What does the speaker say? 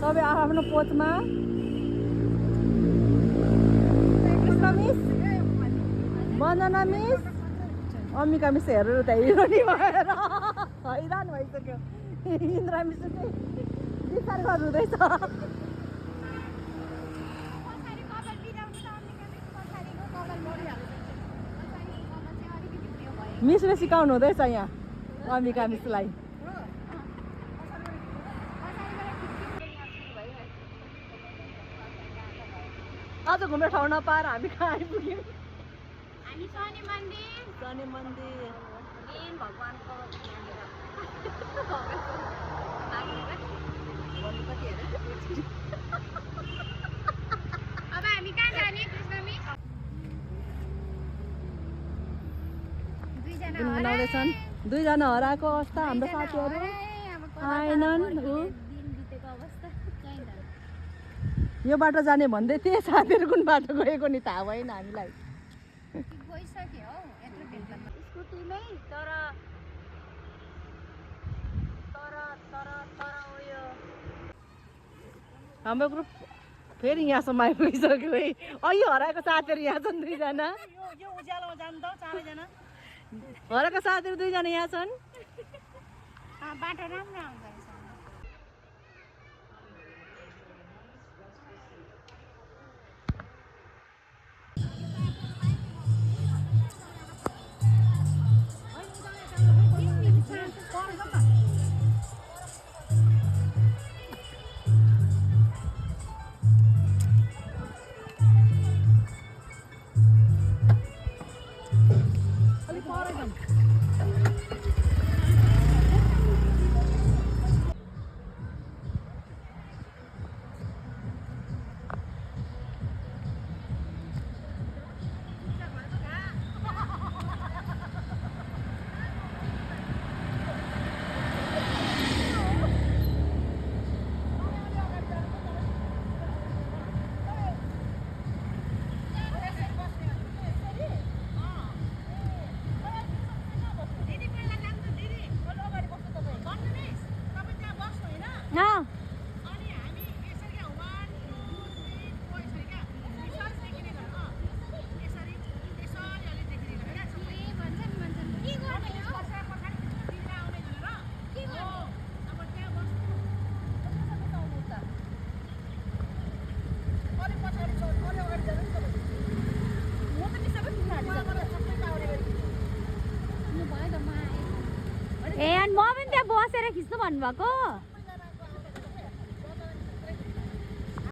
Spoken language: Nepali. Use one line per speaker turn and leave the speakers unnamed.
सबै आफ्नो पोचमा। कृष्ण मिस, वन्दना मिस, अम्बिका मिस हेरेर त हिरो नि भएर हैरान भइसक्यो। इन्द्रा मिस चाहिँ विचार गर्नुहुँदैछ। मिसले सिकाउनु हुँदैछ यहाँ अम्बिका मिसलाई। आज घुम्ने ठाउँ नपाएर हामी कहाँ आइपुग्यौँ?
हामी शनि मन्दिर,
शनि मन्दिर
मेन भगवानको अब हामी कहाँ जाने कृष्ण मिस?
गुनगुनाउँदैछन्। दुईजना हराएको अवस्था हाम्रो साथीहरू आएनन्। यो बाटो जाने भन्दै थिए, साथीहरू कुन बाटो गएको नि थाहा भएन हामीलाई।
गइसक्यो हौ यत्रो भेटमा स्कुटीमै। तर उयो
हाम्रो ग्रुप फेरि यहाँसम्म आइपुगिसक्यो है। यो हराएको साथीहरू यहाँ छन् दुईजना। हराएको साथीहरू दुईजना यहाँ छन्।
बाटो राम्रो आउँदो रहेछ। ए अनि म पनि त्यहाँ बसेर खिच्नु भन्नुभएको?